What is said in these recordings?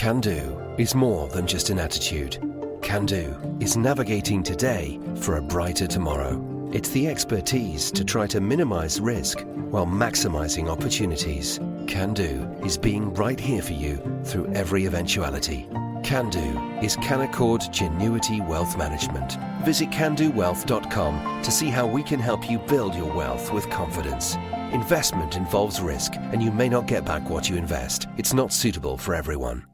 Can do is more than just an attitude. Can do is navigating today for a brighter tomorrow. It's the expertise to try to minimize risk while maximizing opportunities. Can do is being right here for you through every eventuality. Can do is Canaccord Genuity Wealth Management. Visit candowealth.com to see how we can help you build your wealth with confidence. Investment involves risk, and you may not get back what you invest. It's not suitable for everyone.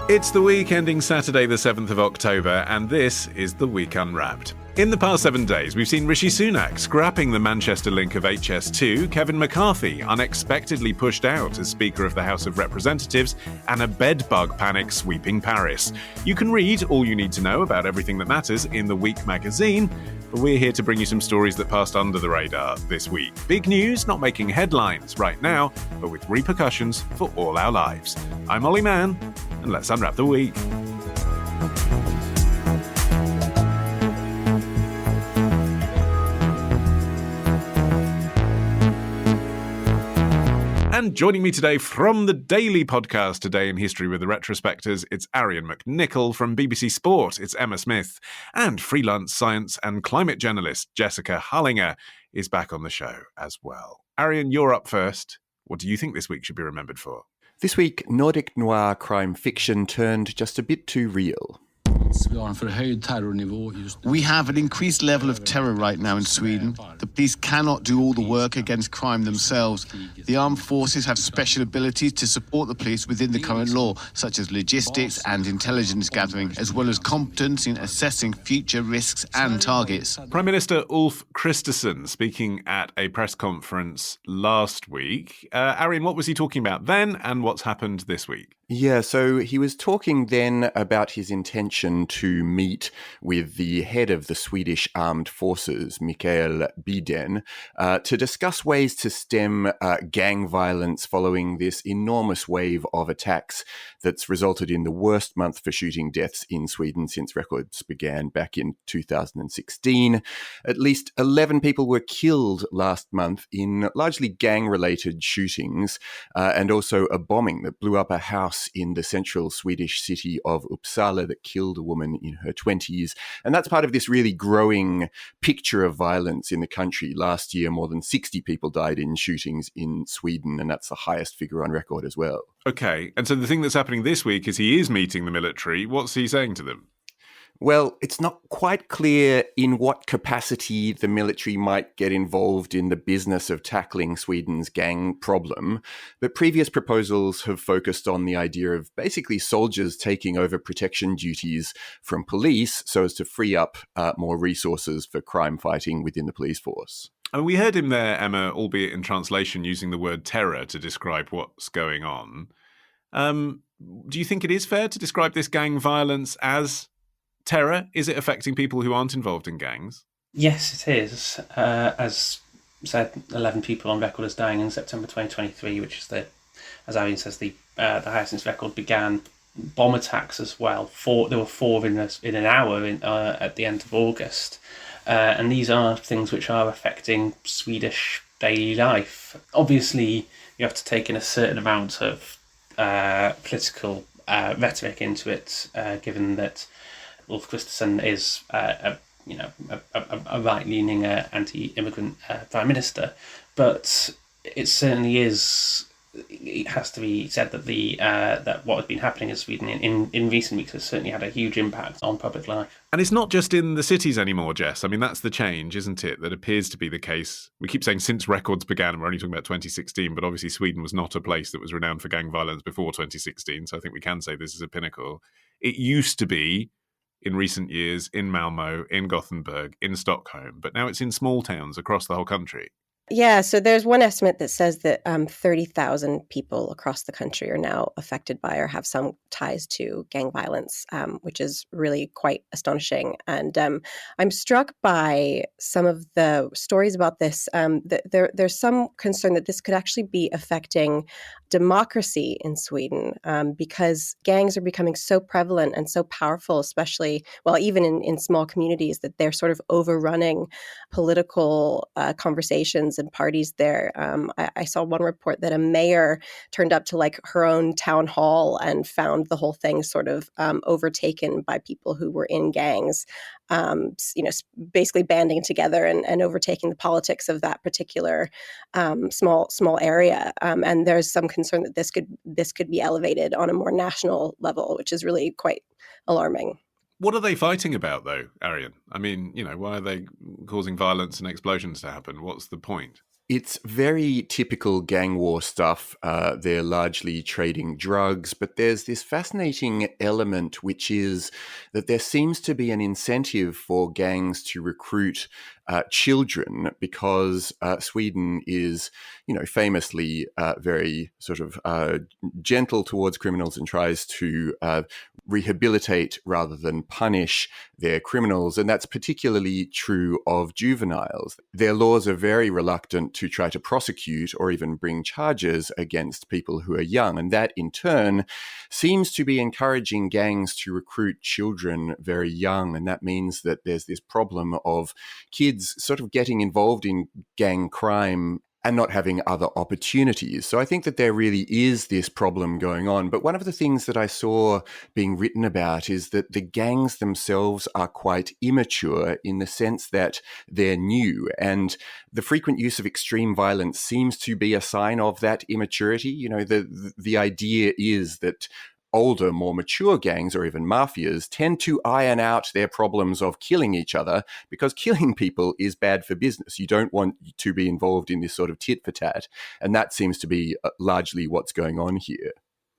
It's the week ending Saturday the 7th of October, and this is The Week Unwrapped. In the past 7 days, we've seen Rishi Sunak scrapping the Manchester link of HS2, Kevin McCarthy unexpectedly pushed out as Speaker of the House of Representatives, and a bedbug panic sweeping Paris. You can read all you need to know about everything that matters in The Week magazine, but we're here to bring you some stories that passed under the radar this week. Big news, not making headlines right now, but with repercussions for all our lives. I'm Olly Mann, and let's unwrap the week. And joining me today from the daily podcast Today in History with the Retrospectors, it's Arion McNicoll. From BBC Sport, it's Emma Smith. And freelance science and climate journalist Jessica Hullinger is back on the show as well. Arion, you're up first. What do you think this week should be remembered for? This week, Nordic noir crime fiction turned just a bit too real. We have an increased level of terror right now in Sweden. The police cannot do all the work against crime themselves. The armed forces have special abilities to support the police within the current law, such as logistics and intelligence gathering, as well as competence in assessing future risks and targets. Prime Minister Ulf Kristersson speaking at a press conference last week. Arion, what was he talking about then, and what's happened this week? Yeah, so he was talking then about his intention to meet with the head of the Swedish armed forces, Mikael Biden, to discuss ways to stem gang violence following this enormous wave of attacks that's resulted in the worst month for shooting deaths in Sweden since records began back in 2016. At least 11 people were killed last month in largely gang-related shootings, and also a bombing that blew up a house in the central Swedish city of Uppsala that killed a woman in her 20s. And that's part of this really growing picture of violence in the country. Last year, more than 60 people died in shootings in Sweden, and that's the highest figure on record as well. Okay, and so the thing that's happening this week is he is meeting the military. What's he saying to them? Well, it's not quite clear in what capacity the military might get involved in the business of tackling Sweden's gang problem, but previous proposals have focused on the idea of basically soldiers taking over protection duties from police so as to free up more resources for crime fighting within the police force. And we heard him there, Emma, albeit in translation, using the word terror to describe what's going on. Do you think it is fair to describe this gang violence as terror? Is it affecting people who aren't involved in gangs? Yes, it is. As said, 11 people on record as dying in September 2023, which is as Arion says, the highest since record began. Bomb attacks as well. There were 4 in an hour at the end of August. And these are things which are affecting Swedish daily life. Obviously, you have to take in a certain amount of political rhetoric into it, given that Ulf Kristersson is a right-leaning anti-immigrant prime minister, but it certainly is. It has to be said that that what has been happening in Sweden in recent weeks has certainly had a huge impact on public life. And it's not just in the cities anymore, Jess. I mean, that's the change, isn't it? That appears to be the case. We keep saying since records began, and we're only talking about 2016, but obviously Sweden was not a place that was renowned for gang violence before 2016, so I think we can say this is a pinnacle. It used to be in recent years in Malmö, in Gothenburg, in Stockholm, but now it's in small towns across the whole country. Yeah, so there's one estimate that says that 30,000 people across the country are now affected by or have some ties to gang violence, which is really quite astonishing. And I'm struck by some of the stories about this. There's some concern that this could actually be affecting democracy in Sweden because gangs are becoming so prevalent and so powerful, especially, well, even in small communities, that they're sort of overrunning political conversations organizations and parties there. I saw one report that a mayor turned up to like her own town hall and found the whole thing sort of overtaken by people who were in gangs, basically banding together and overtaking the politics of that particular small area. And there's some concern that this could be elevated on a more national level, which is really quite alarming. What are they fighting about, though, Arion? I mean, why are they causing violence and explosions to happen? What's the point? It's very typical gang war stuff. They're largely trading drugs, but there's this fascinating element, which is that there seems to be an incentive for gangs to recruit children because Sweden is, famously very sort of gentle towards criminals and tries to rehabilitate rather than punish their criminals. And that's particularly true of juveniles. Their laws are very reluctant to try to prosecute or even bring charges against people who are young. And that in turn seems to be encouraging gangs to recruit children very young. And that means that there's this problem of kids sort of getting involved in gang crime and not having other opportunities. So I think that there really is this problem going on. But one of the things that I saw being written about is that the gangs themselves are quite immature in the sense that they're new. And the frequent use of extreme violence seems to be a sign of that immaturity. The idea is that older, more mature gangs or even mafias tend to iron out their problems of killing each other because killing people is bad for business. You don't want to be involved in this sort of tit for tat. And that seems to be largely what's going on here.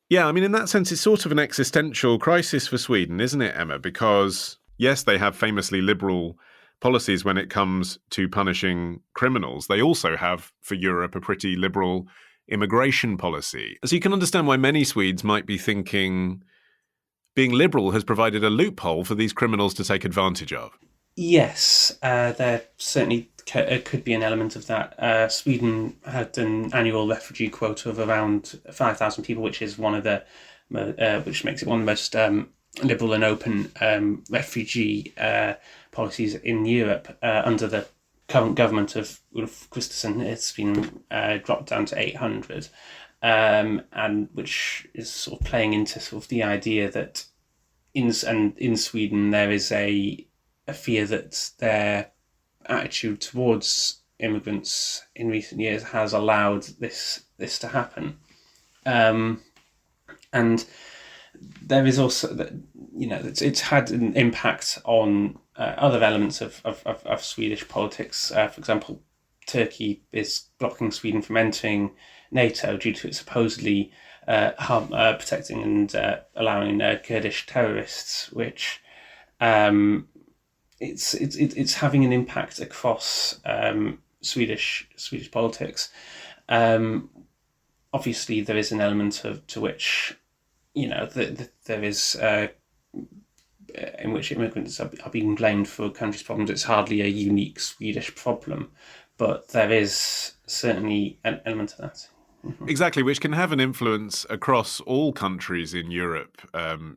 Yeah, I mean, in that sense, it's sort of an existential crisis for Sweden, isn't it, Emma? Because, yes, they have famously liberal policies when it comes to punishing criminals. They also have, for Europe, a pretty liberal immigration policy. So you can understand why many Swedes might be thinking being liberal has provided a loophole for these criminals to take advantage of. Yes, there certainly could be an element of that. Sweden had an annual refugee quota of around 5,000 people, which is which makes it one of the most liberal and open refugee policies in Europe. Under the current government of Ulf Kristersson, it's been dropped down to 800, and which is sort of playing into sort of the idea that in Sweden there is a fear that their attitude towards immigrants in recent years has allowed this to happen, and there is also that it's had an impact on other elements of Swedish politics. For example, Turkey is blocking Sweden from entering NATO due to it supposedly protecting and allowing Kurdish terrorists, which it's having an impact across Swedish politics. Obviously, there is an element to which there is in which immigrants are being blamed for country's problems. It's hardly a unique Swedish problem, but there is certainly an element of that. Exactly, which can have an influence across all countries in Europe,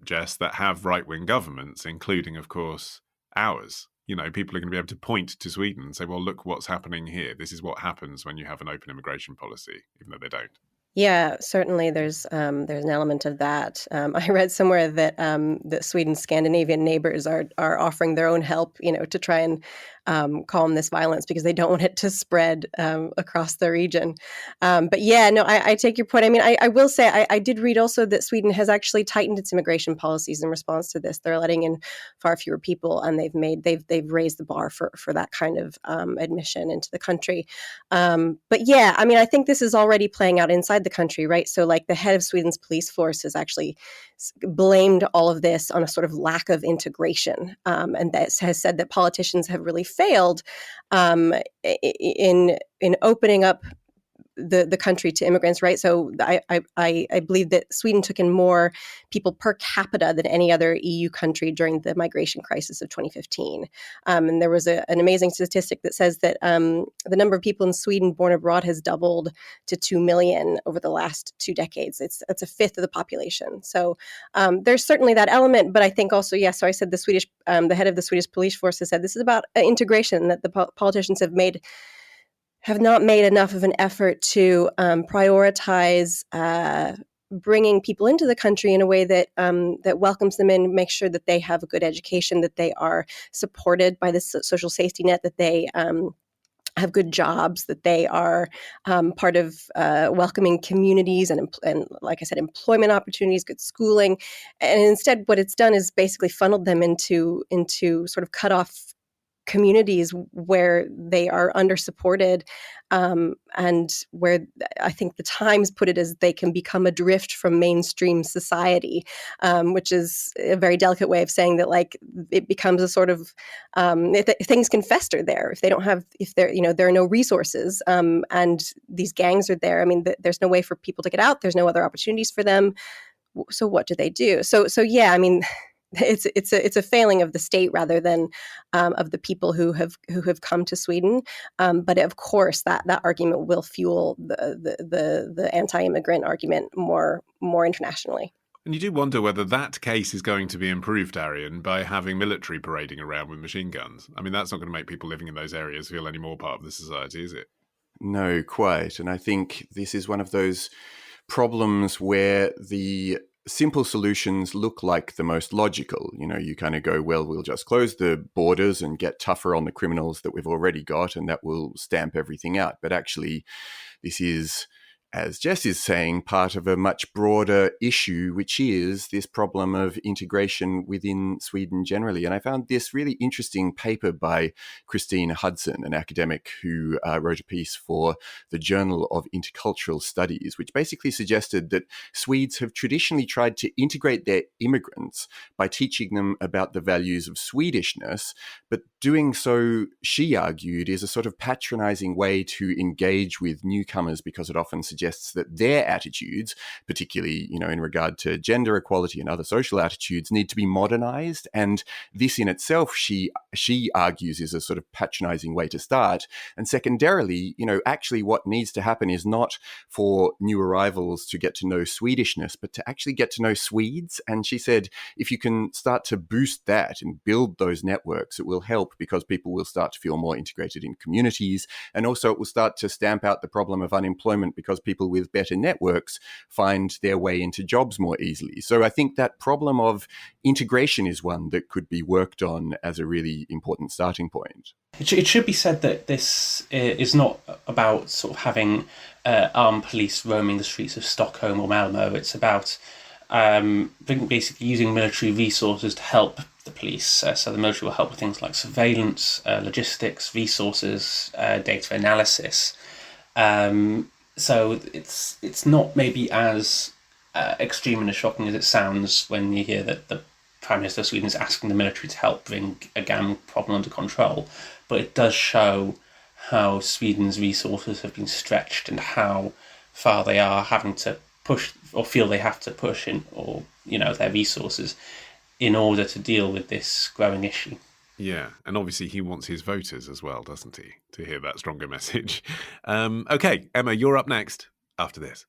Jess, that have right-wing governments, including, of course, ours. People are going to be able to point to Sweden and say, well, look what's happening here. This is what happens when you have an open immigration policy, even though they don't. Yeah, certainly there's an element of that. I read somewhere that that Sweden's Scandinavian neighbors are offering their own help, to try and calm this violence because they don't want it to spread across the region. But yeah, no, I take your point. I mean, I will say I did read also that Sweden has actually tightened its immigration policies in response to this. They're letting in far fewer people, and they've raised the bar for that kind of admission into the country. But yeah, I mean, I think this is already playing out inside the country, right? So like the head of Sweden's police force has actually blamed all of this on a sort of lack of integration, and that has said that politicians have really failed in opening up the country to immigrants, right? So I believe that Sweden took in more people per capita than any other EU country during the migration crisis of 2015. And there was an amazing statistic that says that the number of people in Sweden born abroad has doubled to 2 million over the last 2 decades. It's a fifth of the population. So there's certainly that element, but I think also, so I said the head of the Swedish police force has said this is about integration, that the politicians have made have not made enough of an effort to prioritize bringing people into the country in a way that that welcomes them in, makes sure that they have a good education, that they are supported by the social safety net, that they have good jobs, that they are part of welcoming communities and like I said, employment opportunities, good schooling. And instead, what it's done is basically funneled them into sort of cut off communities where they are under-supported, and where I think the Times put it as they can become adrift from mainstream society, which is a very delicate way of saying that, like, it becomes a sort of things can fester there if they don't have, if there there are no resources, and these gangs are there. I mean, there's no way for people to get out. There's no other opportunities for them. So what do they do? So yeah, I mean, it's a failing of the state rather than of the people who have come to Sweden. But of course, that argument will fuel the anti-immigrant argument more internationally. And you do wonder whether that case is going to be improved, Arion, by having military parading around with machine guns. I mean, that's not going to make people living in those areas feel any more part of the society, is it? No, quite. And I think this is one of those problems where the simple solutions look like the most logical. You kind of go, well, we'll just close the borders and get tougher on the criminals that we've already got, and that will stamp everything out. But actually, this is, as Jess is saying, part of a much broader issue, which is this problem of integration within Sweden generally. And I found this really interesting paper by Christine Hudson, an academic who wrote a piece for the Journal of Intercultural Studies, which basically suggested that Swedes have traditionally tried to integrate their immigrants by teaching them about the values of Swedishness, but doing so, she argued, is a sort of patronizing way to engage with newcomers, because it often suggests that their attitudes, particularly, in regard to gender equality and other social attitudes, need to be modernized. And this in itself, she argues, is a sort of patronizing way to start. And secondarily, actually what needs to happen is not for new arrivals to get to know Swedishness, but to actually get to know Swedes. And she said, if you can start to boost that and build those networks, it will help, because people will start to feel more integrated in communities. And also it will start to stamp out the problem of unemployment, because people with better networks find their way into jobs more easily. So I think that problem of integration is one that could be worked on as a really important starting point. It should be said that this is not about sort of having armed police roaming the streets of Stockholm or Malmo. It's about basically using military resources to help the police. So the military will help with things like surveillance, logistics, resources, data analysis. So it's not maybe as extreme and as shocking as it sounds when you hear that the Prime Minister of Sweden is asking the military to help bring a gang problem under control. But it does show how Sweden's resources have been stretched and how far they are having to push, or feel they have to push in, or their resources in order to deal with this growing issue. Yeah, and obviously he wants his voters as well, doesn't he, to hear that stronger message. Okay, Emma, you're up next after this.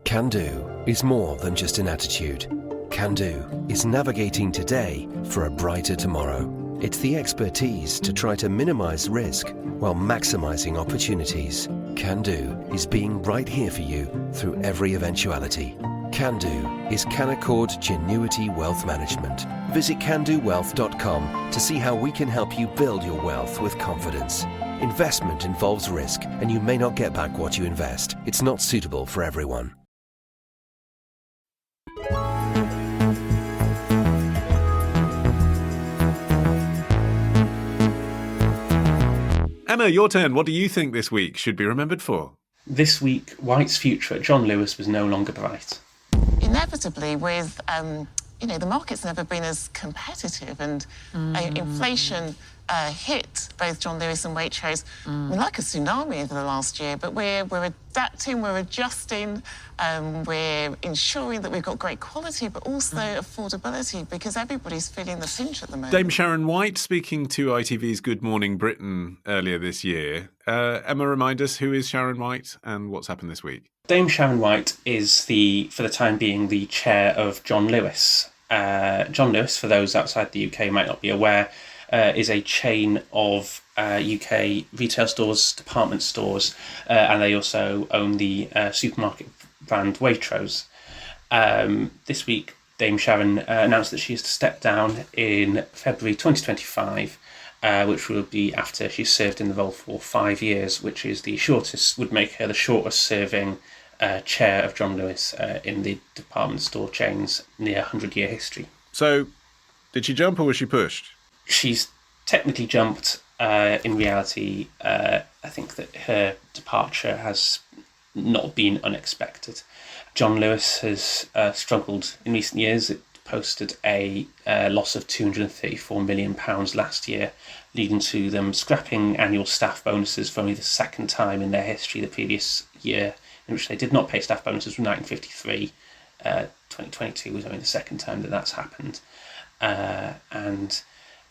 Can do is more than just an attitude. Can do is navigating today for a brighter tomorrow. It's the expertise to try to minimize risk while maximizing opportunities. Can do is being right here for you through every eventuality. Can do is Canaccord Genuity Wealth Management. Visit candowealth.com to see how we can help you build your wealth with confidence. Investment involves risk, and you may not get back what you invest. It's not suitable for everyone. Emma, your turn. What do you think this week should be remembered for? This week, White's future at John Lewis was no longer bright. Inevitably, with the market's never been as competitive, and inflation hit both John Lewis and Waitrose like a tsunami over the last year. But we're adapting, we're adjusting, we're ensuring that we've got great quality, but also affordability, because everybody's feeling the pinch at the moment. Dame Sharon White speaking to ITV's Good Morning Britain earlier this year. Emma, remind us, who is Sharon White and what's happened this week? Dame Sharon White is for the time being, the chair of John Lewis. John Lewis, for those outside the UK might not be aware, is a chain of UK retail stores, department stores, and they also own the supermarket brand Waitrose. This week, Dame Sharon announced that she is to step down in February 2025, which will be after she's served in the role for 5 years, which is would make her the shortest serving chair of John Lewis in the department store chain's near 100-year history. So, did she jump or was she pushed? She's technically jumped. In reality, I think that her departure has not been unexpected. John Lewis has struggled in recent years. It posted a loss of £234 million last year, leading to them scrapping annual staff bonuses for only the second time in their history. The previous year, in which they did not pay staff bonuses, was 1953. 2022 was only the second time that that's happened. And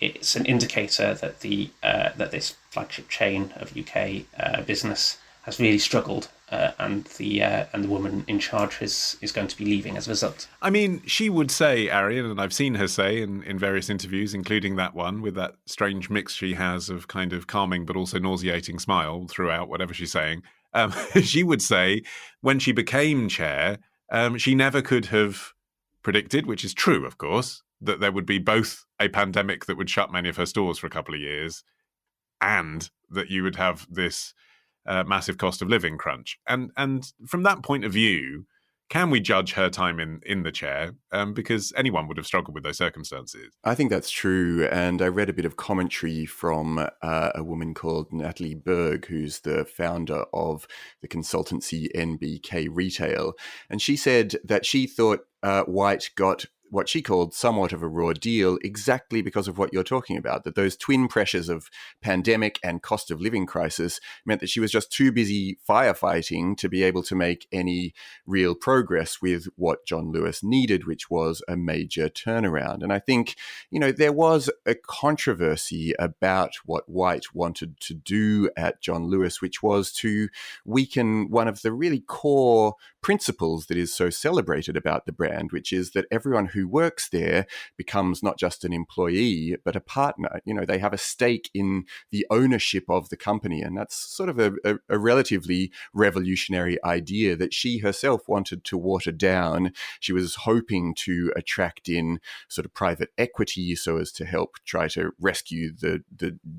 it's an indicator that that this flagship chain of UK business has really struggled, and the woman in charge is going to be leaving as a result. I mean, she would say, Arion, and I've seen her say in various interviews, including that one, with that strange mix she has of kind of calming but also nauseating smile throughout whatever she's saying. She would say when she became chair, she never could have predicted, which is true, of course, that there would be both a pandemic that would shut many of her stores for a couple of years and that you would have this massive cost of living crunch. And from that point of view, can we judge her time in the chair? Because anyone would have struggled with those circumstances. I think that's true. And I read a bit of commentary from a woman called Natalie Berg, who's the founder of the consultancy NBK Retail. And she said that she thought White got what she called somewhat of a raw deal exactly because of what you're talking about, that those twin pressures of pandemic and cost of living crisis meant that she was just too busy firefighting to be able to make any real progress with what John Lewis needed, which was a major turnaround. And I think, there was a controversy about what White wanted to do at John Lewis, which was to weaken one of the really core principles that is so celebrated about the brand, which is that everyone who works there becomes not just an employee, but a partner. They have a stake in the ownership of the company. And that's sort of a relatively revolutionary idea that she herself wanted to water down. She was hoping to attract in sort of private equity so as to help try to rescue the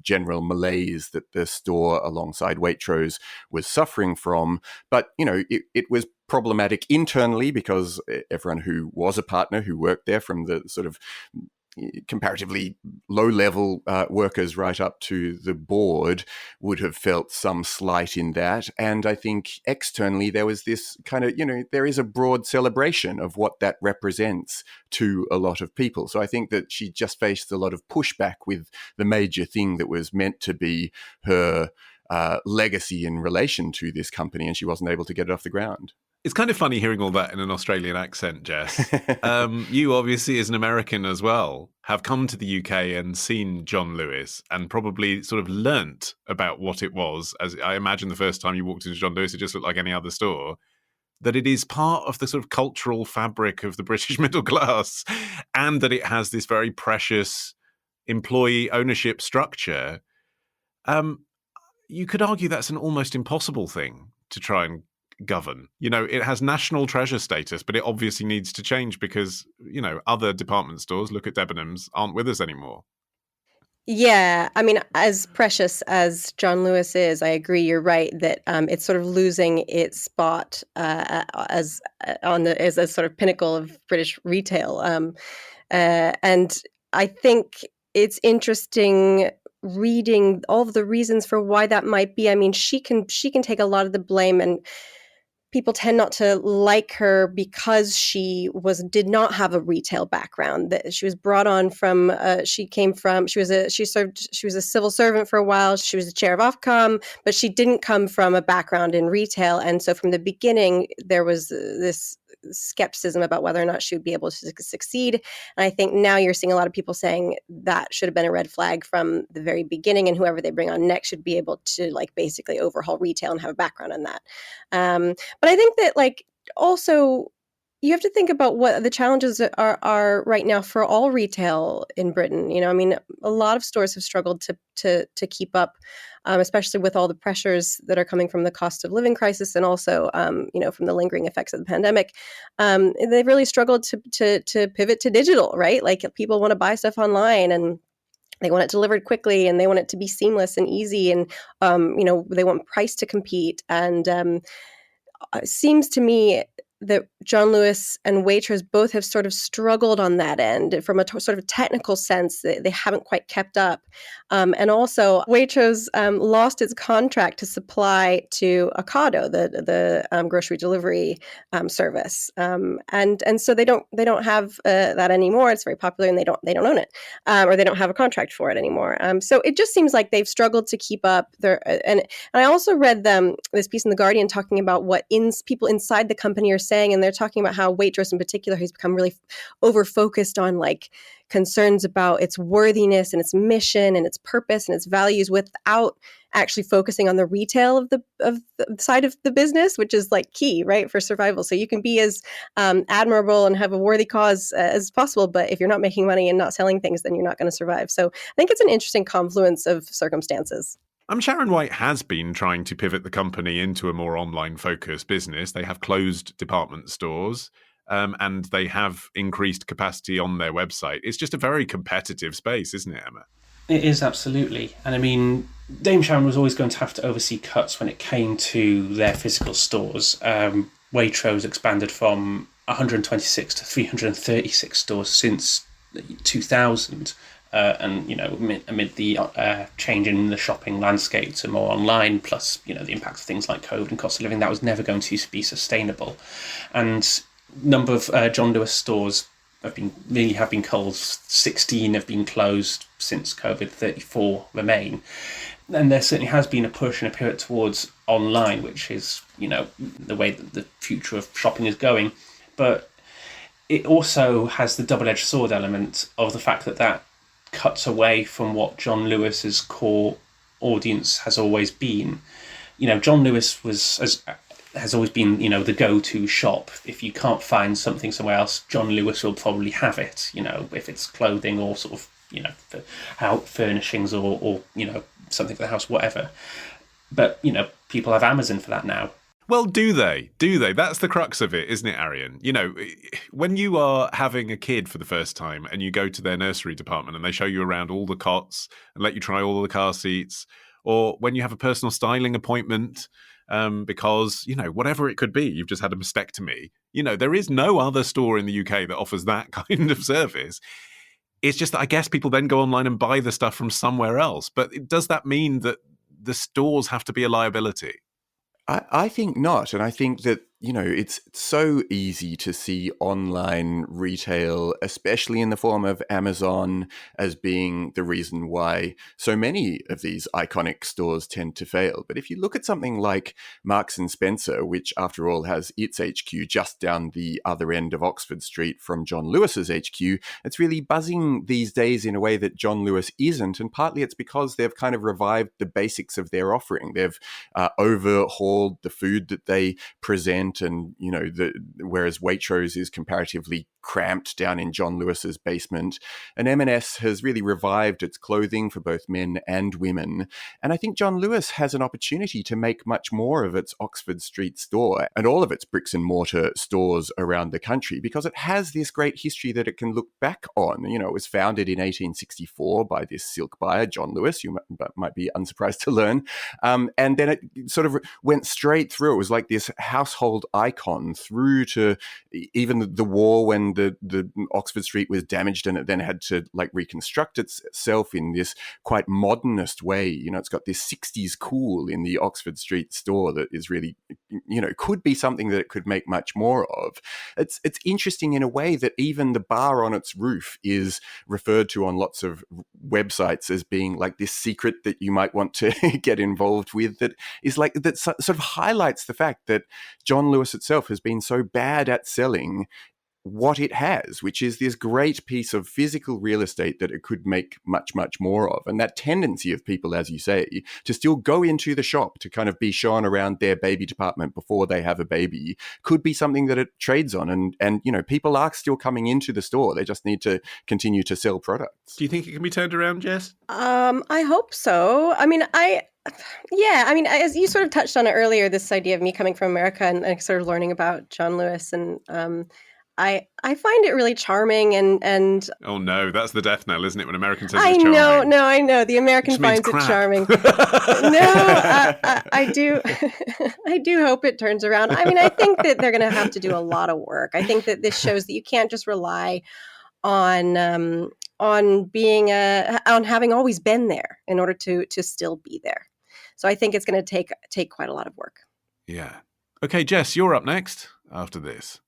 general malaise that the store alongside Waitrose was suffering from. But, it was problematic internally because everyone who was a partner who worked there, from the sort of comparatively low-level workers right up to the board, would have felt some slight in that. And I think externally there was this kind of, there is a broad celebration of what that represents to a lot of people. So I think that she just faced a lot of pushback with the major thing that was meant to be her legacy in relation to this company, and she wasn't able to get it off the ground. It's kind of funny hearing all that in an Australian accent, Jess. You obviously, as an American as well, have come to the UK and seen John Lewis and probably sort of learnt about what it was. As I imagine the first time you walked into John Lewis, it just looked like any other store. That it is part of the sort of cultural fabric of the British middle class, and that it has this very precious employee ownership structure. You could argue that's an almost impossible thing to try and govern. It has national treasure status, but it obviously needs to change because, other department stores, look at Debenhams, aren't with us anymore. Yeah, I mean, as precious as John Lewis is, I agree. You're right that it's sort of losing its spot as a sort of pinnacle of British retail, and I think it's interesting reading all of the reasons for why that might be. I mean, she can take a lot of the blame, and people tend not to like her because she did not have a retail background. That she was brought on from she was a civil servant for a while. She was the chair of Ofcom, but she didn't come from a background in retail, and so from the beginning there was this skepticism about whether or not she would be able to succeed. And I think now you're seeing a lot of people saying that should have been a red flag from the very beginning, and whoever they bring on next should be able to basically overhaul retail and have a background in that. But I think that also you have to think about what the challenges are right now for all retail in Britain. I mean, a lot of stores have struggled to keep up, especially with all the pressures that are coming from the cost of living crisis and also, from the lingering effects of the pandemic. They've really struggled to pivot to digital, right? Like people want to buy stuff online and they want it delivered quickly and they want it to be seamless and easy, and they want price to compete. And it seems to me that John Lewis and Waitrose both have sort of struggled on that end from a sort of technical sense. They haven't quite kept up. And also, Waitrose lost its contract to supply to Ocado, the grocery delivery service, and so they don't have that anymore. It's very popular, and they don't own it, or they don't have a contract for it anymore. So it just seems like they've struggled to keep up. And I also read this piece in The Guardian talking about what people inside the company are saying, and they're talking about how Waitrose in particular has become really over-focused on like concerns about its worthiness and its mission and its purpose and its values without actually focusing on the retail of the side of the business, which is like key, right, for survival. So you can be as admirable and have a worthy cause as possible, but if you're not making money and not selling things, then you're not going to survive. So I think it's an interesting confluence of circumstances. Sharon White has been trying to pivot the company into a more online-focused business. They have closed department stores, and they have increased capacity on their website. It's just a very competitive space, isn't it, Emma? It is, absolutely. And I mean, Dame Sharon was always going to have to oversee cuts when it came to their physical stores. Waitrose expanded from 126 to 336 stores since 2000. And amid the change in the shopping landscape to more online, plus the impact of things like COVID and cost of living, that was never going to be sustainable. And number of John Lewis stores have been closed. 16 have been closed since COVID. 34 remain, and there certainly has been a push and a pivot towards online, which is the way that the future of shopping is going. But it also has the double-edged sword element of the fact that cuts away from what John Lewis's core audience has always been. John Lewis has always been, the go-to shop. If you can't find something somewhere else, John Lewis will probably have it. If it's clothing or sort of, furnishings or something for the house, whatever. But people have Amazon for that now. Well, do they? That's the crux of it, isn't it, Arion? When you are having a kid for the first time and you go to their nursery department and they show you around all the cots and let you try all the car seats, or when you have a personal styling appointment, because, whatever it could be, you've just had a mastectomy, there is no other store in the UK that offers that kind of service. It's just that I guess people then go online and buy the stuff from somewhere else. But does that mean that the stores have to be a liability? I think not. And I think that, it's so easy to see online retail, especially in the form of Amazon, as being the reason why so many of these iconic stores tend to fail. But if you look at something like Marks and Spencer, which after all has its HQ just down the other end of Oxford Street from John Lewis's HQ, it's really buzzing these days in a way that John Lewis isn't. And partly it's because they've kind of revived the basics of their offering. They've overhauled the food that they present, and whereas Waitrose is comparatively cramped down in John Lewis's basement, and M&S has really revived its clothing for both men and women. And I think John Lewis has an opportunity to make much more of its Oxford Street store and all of its bricks and mortar stores around the country, because it has this great history that it can look back on. It was founded in 1864 by this silk buyer, John Lewis, you might be unsurprised to learn. And then it sort of went straight through. It was like this household icon through to even the war when the Oxford Street was damaged, and it then had to reconstruct itself in this quite modernist way. It's got this 60s cool in the Oxford Street store that is really, could be something that it could make much more of. It's interesting in a way that even the bar on its roof is referred to on lots of websites as being like this secret that you might want to get involved with, that is that sort of highlights the fact that John Lewis itself has been so bad at selling what it has, which is this great piece of physical real estate that it could make much, much more of. And that tendency of people, as you say, to still go into the shop to kind of be shown around their baby department before they have a baby could be something that it trades on. And people are still coming into the store. They just need to continue to sell products. Do you think it can be turned around, Jess? I hope so. As you sort of touched on it earlier, this idea of me coming from America and sort of learning about John Lewis, and I find it really charming and Oh no, that's the death knell, isn't it? When American says I it's charming. know, I know. The American Which means finds it crap. charming. I do. I do hope it turns around. I think that they're going to have to do a lot of work. I think that this shows that you can't just rely on being on having always been there in order to still be there. So I think it's going to take quite a lot of work. Yeah. Okay, Jess, you're up next after this.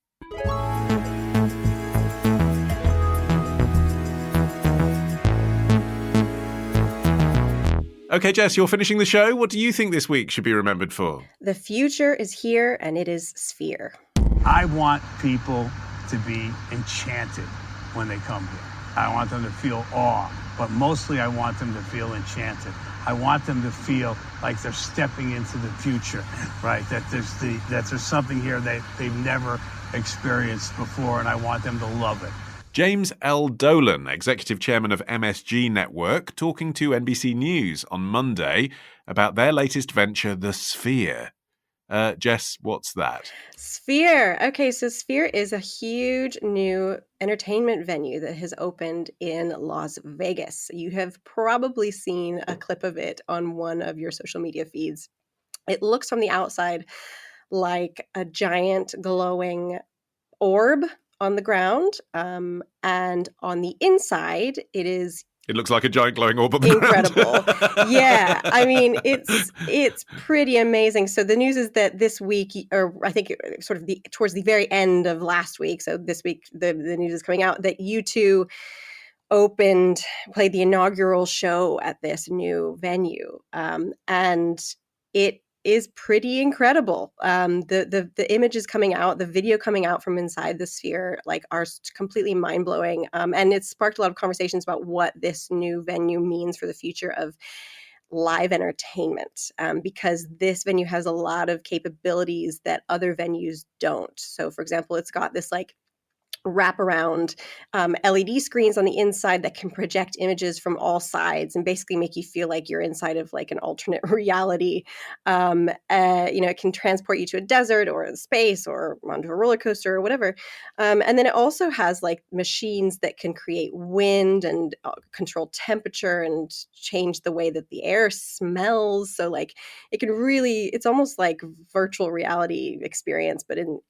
Okay, Jess, you're finishing the show. What do you think this week should be remembered for? The future is here, and it is Sphere. I want people to be enchanted when they come here. I want them to feel awe, but mostly I want them to feel enchanted. I want them to feel like they're stepping into the future, right? That there's something here that they've never experienced before, and I want them to love it. James L. Dolan, Executive Chairman of MSG Network, talking to NBC News on Monday about their latest venture, The Sphere. Jess, what's that? Sphere. Okay, so Sphere is a huge new entertainment venue that has opened in Las Vegas. You have probably seen a clip of it on one of your social media feeds. It looks from the outside like a giant glowing orb on the ground, and on the inside It looks like a giant glowing orb on the incredible. ground. Yeah, it's pretty amazing. So the news is that this week, or I think sort of towards the very end of last week, so this week the news is coming out that U2 played the inaugural show at this new venue, and it is pretty incredible. The images coming out, the video coming out from inside the Sphere, are completely mind blowing. And it's sparked a lot of conversations about what this new venue means for the future of live entertainment, because this venue has a lot of capabilities that other venues don't. So, for example, it's got this wraparound LED screens on the inside that can project images from all sides and basically make you feel like you're inside of an alternate reality. It can transport you to a desert or space or onto a roller coaster or whatever. And then it also has machines that can create wind and control temperature and change the way that the air smells. So it can really, it's almost like virtual reality experience, but in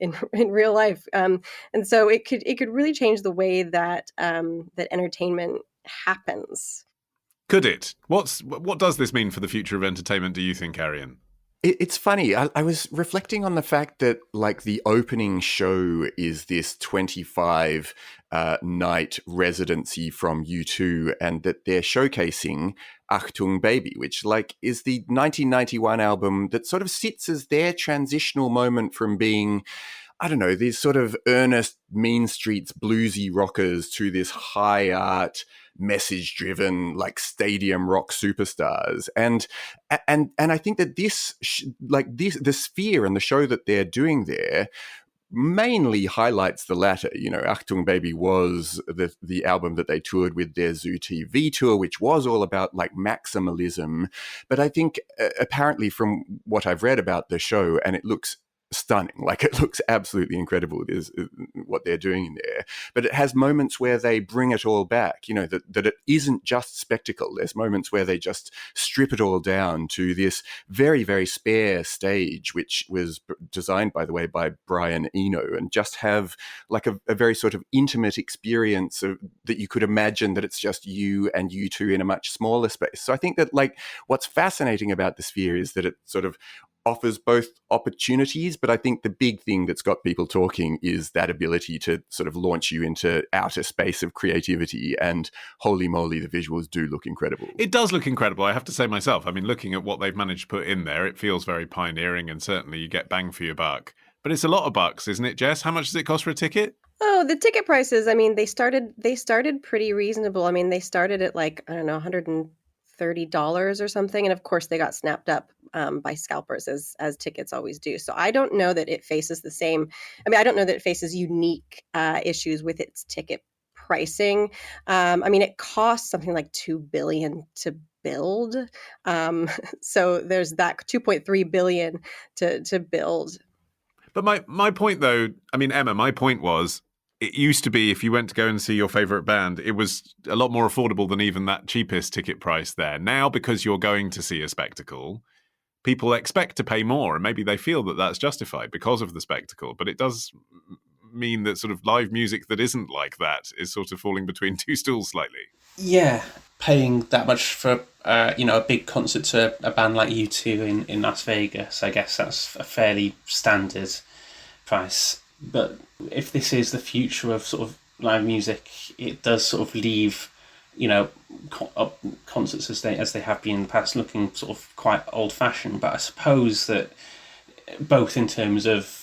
real life. And so it could really change the way that that entertainment happens. Could it? What does this mean for the future of entertainment, do you think, Arion? It's funny. I was reflecting on the fact that the opening show is this 25 night residency from U2, and that they're showcasing Achtung Baby, which is the 1991 album that sort of sits as their transitional moment from being, I don't know, these sort of earnest Mean Streets bluesy rockers to this high art, message driven stadium rock superstars. And I think that the Sphere and the show that they're doing there mainly highlights the latter. Achtung Baby was the album that they toured with their Zoo TV tour, which was all about maximalism. But I think apparently from what I've read about the show, and it looks stunning. It looks absolutely incredible, is what they're doing in there. But it has moments where they bring it all back, that it isn't just spectacle. There's moments where they just strip it all down to this very, very spare stage, which was designed, by the way, by Brian Eno, and just have a very sort of intimate experience that you could imagine that it's just you and U2 in a much smaller space. So I think that what's fascinating about the Sphere is that it sort of offers both opportunities, but I think the big thing that's got people talking is that ability to sort of launch you into outer space of creativity. And holy moly, the visuals do look incredible. It does look incredible, I have to say myself. I mean, looking at what they've managed to put in there, it feels very pioneering, and certainly you get bang for your buck. But it's a lot of bucks, isn't it, Jess? How much does it cost for a ticket? Oh, the ticket prices, I mean, they started pretty reasonable. I mean, they started at like, I don't know, $130 or something. And of course they got snapped up by scalpers as tickets always do. So I don't know that it faces the same. I mean, I don't know that it faces unique issues with its ticket pricing. I mean, it costs something like $2 billion to build. So there's that $2.3 billion to build. But my point, though, I mean, Emma, my point was, it used to be if you went to go and see your favourite band, it was a lot more affordable than even that cheapest ticket price there. Now, because you're going to see a spectacle, people expect to pay more, and maybe they feel that that's justified because of the spectacle. But it does mean that sort of live music that isn't like that is sort of falling between two stools slightly. Yeah, paying that much for a big concert to a band like U2 in Las Vegas, I guess that's a fairly standard price. But if this is the future of sort of live music, it does sort of leave, concerts as they have been in the past looking sort of quite old-fashioned. But I suppose that both in terms of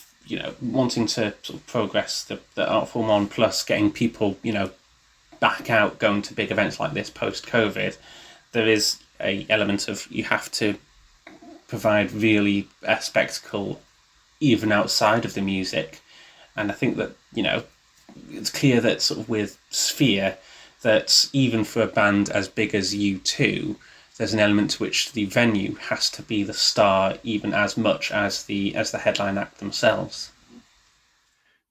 wanting to sort of progress the art form on, plus getting people back out going to big events like this post-COVID, there is a element of you have to provide really a spectacle even outside of the music. And I think that, it's clear that sort of with Sphere, that even for a band as big as U2, there's an element to which the venue has to be the star even as much as the headline act themselves.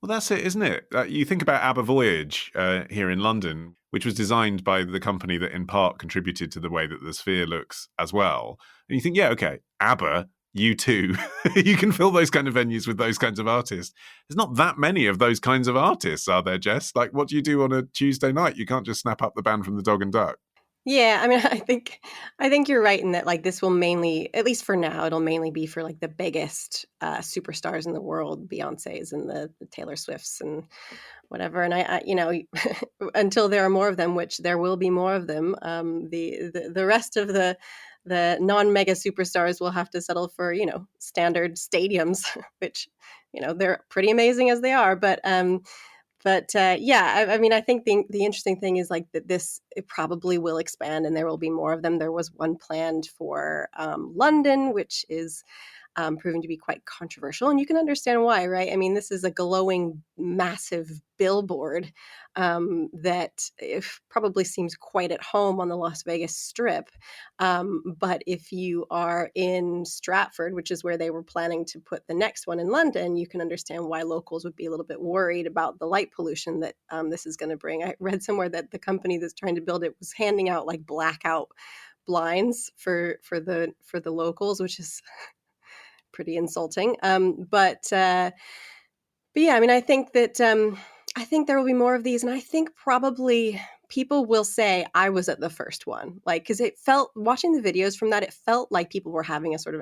Well, that's it, isn't it? You think about ABBA Voyage here in London, which was designed by the company that in part contributed to the way that the Sphere looks as well. And you think, yeah, okay, ABBA, U2, you can fill those kind of venues with those kinds of artists. There's not that many of those kinds of artists, are there, Jess? Like, what do you do on a Tuesday night? You can't just snap up the band from the Dog and Duck. Yeah, I mean, I think you're right in that, like, this will mainly, at least for now, it'll mainly be for like the biggest superstars in the world, Beyonce's and the Taylor Swifts and whatever. And I until there are more of them, which there will be more of them, the rest of the non-mega superstars will have to settle for standard stadiums, which they're pretty amazing as they are, but yeah, I mean, I think the interesting thing is like that it probably will expand and there will be more of them. There was one planned for London, which is proving to be quite controversial, and you can understand why, right? I mean, this is a glowing, massive billboard that probably seems quite at home on the Las Vegas Strip. But if you are in Stratford, which is where they were planning to put the next one in London, you can understand why locals would be a little bit worried about the light pollution that this is going to bring. I read somewhere that the company that's trying to build it was handing out like blackout blinds for the locals, which is pretty insulting. But yeah, I mean, I think that I think there will be more of these, and I think probably people will say I was at the first one, like, because it felt, watching the videos from that, it felt like people were having a sort of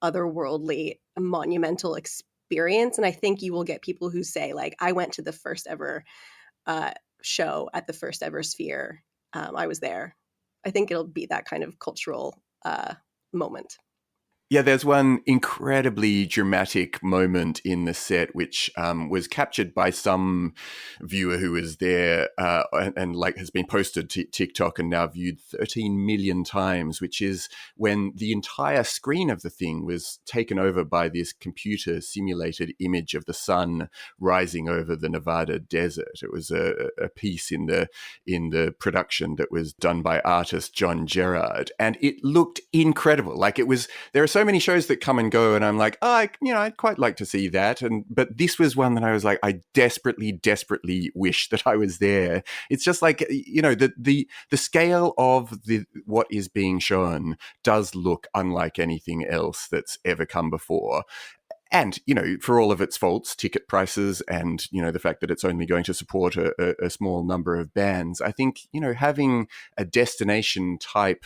otherworldly, monumental experience. And I think you will get people who say, like, I went to the first ever show at the first ever Sphere. I was there. I think it'll be that kind of cultural moment. Yeah, there's one incredibly dramatic moment in the set which was captured by some viewer who was there and like has been posted to TikTok and now viewed 13 million times, which is when the entire screen of the thing was taken over by this computer simulated image of the sun rising over the Nevada desert. It was a piece in the production that was done by artist John Gerard, and it looked incredible. Like, it was, there are so many shows that come and go, and I'm like, I'd quite like to see that. But this was one that I was like, I desperately wish that I was there. It's just like, the scale of what is being shown does look unlike anything else that's ever come before. And, for all of its faults, ticket prices and, the fact that it's only going to support a small number of bands, I think, having a destination type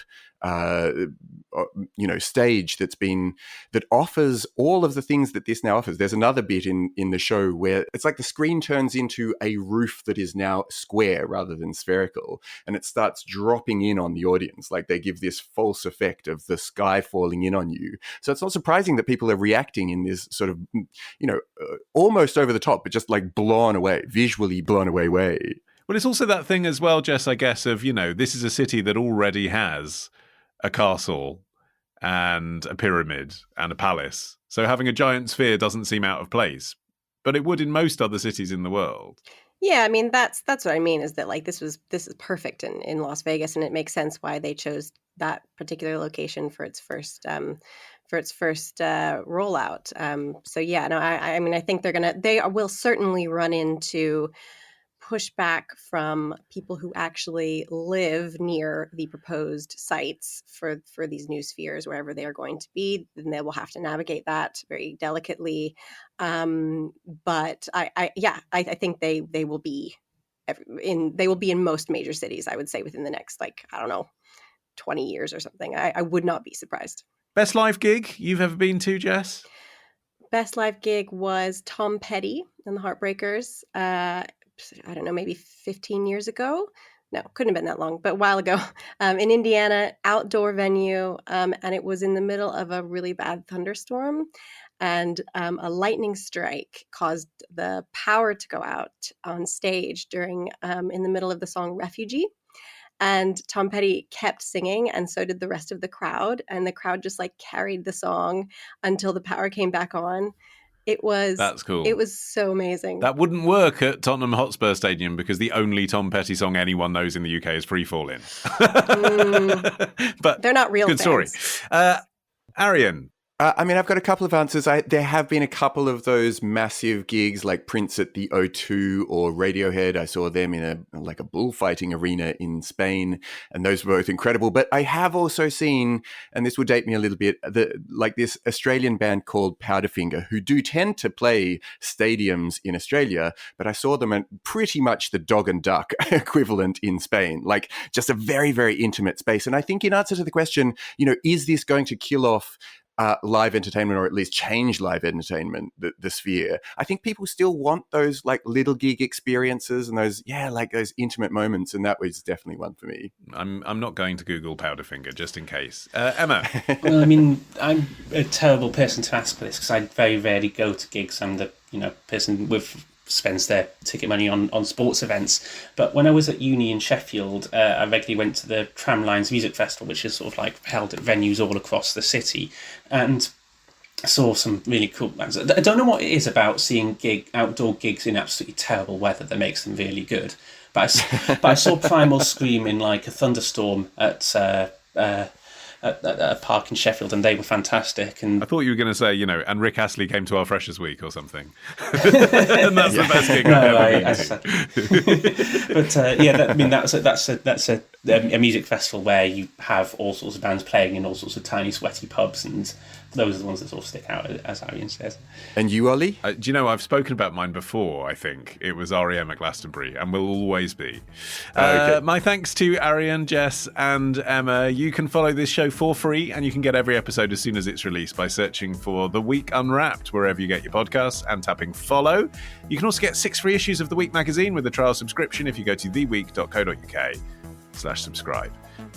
stage that offers all of the things that this now offers. There's another bit in the show where it's like the screen turns into a roof that is now square rather than spherical, and it starts dropping in on the audience. Like they give this false effect of the sky falling in on you. So it's not surprising that people are reacting in this sort of, almost over the top, but just like visually blown away way. Well, it's also that thing as well, Jess, I guess, of, this is a city that already has a castle and a pyramid and a palace. So having a giant sphere doesn't seem out of place, but it would in most other cities in the world. Yeah, I mean, that's what I mean, is that like this is perfect in Las Vegas, and it makes sense why they chose that particular location for its first rollout. So yeah, no, I mean, I think they will certainly run into pushback from people who actually live near the proposed sites for these new spheres, wherever they are going to be. Then they will have to navigate that very delicately. But I think they will be in most major cities, I would say, within the next 20 years or something. I would not be surprised. Best live gig you've ever been to, Jess? Best live gig was Tom Petty and the Heartbreakers. I don't know, maybe 15 years ago. No, couldn't have been that long, but a while ago, in Indiana, outdoor venue. And it was in the middle of a really bad thunderstorm. And a lightning strike caused the power to go out on stage in the middle of the song Refugee. And Tom Petty kept singing, and so did the rest of the crowd. And the crowd just carried the song until the power came back on. That's cool. It was so amazing. That wouldn't work at Tottenham Hotspur Stadium because the only Tom Petty song anyone knows in the UK is Free Fallin'. But they're not real good fans. Story. Arion. I've got a couple of answers. There have been a couple of those massive gigs like Prince at the O2 or Radiohead. I saw them in a bullfighting arena in Spain, and those were both incredible. But I have also seen, and this will date me a little bit, this Australian band called Powderfinger, who do tend to play stadiums in Australia, but I saw them at pretty much the Dog and Duck equivalent in Spain, like just a very, very intimate space. And I think in answer to the question, is this going to kill off live entertainment, or at least change live entertainment, the sphere? I think people still want those little gig experiences and those intimate moments, and that was definitely one for me. I'm not going to Google Powderfinger just in case. Emma. Well, I mean, I'm a terrible person to ask for this because I very rarely go to gigs. I'm the person spends their ticket money on sports events. But when I was at uni in Sheffield, I regularly went to the Tramlines Music Festival, which is sort of held at venues all across the city, and saw some really cool bands. I don't know what it is about seeing outdoor gigs in absolutely terrible weather that makes them really good. But I saw Primal Scream in a thunderstorm at a park in Sheffield, and they were fantastic. And I thought you were going to say, and Rick Astley came to our Freshers Week or something. And that's the best gig I've ever been to. But that's a music festival where you have all sorts of bands playing in all sorts of tiny, sweaty pubs, and those are the ones that sort of stick out, as Arion says. And you, Olly? Do you know, I've spoken about mine before, I think. It was REM at Glastonbury, and will always be. Okay. My thanks to Arion, Jess, and Emma. You can follow this show for free, and you can get every episode as soon as it's released by searching for The Week Unwrapped wherever you get your podcasts and tapping follow. You can also get 6 free issues of The Week magazine with a trial subscription if you go to theweek.co.uk/subscribe.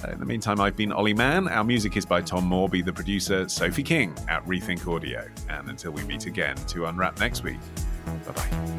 In the meantime, I've been Olly Mann. Our music is by Tom Morby, the producer, Sophie King at Rethink Audio. And until we meet again to unwrap next week, bye-bye.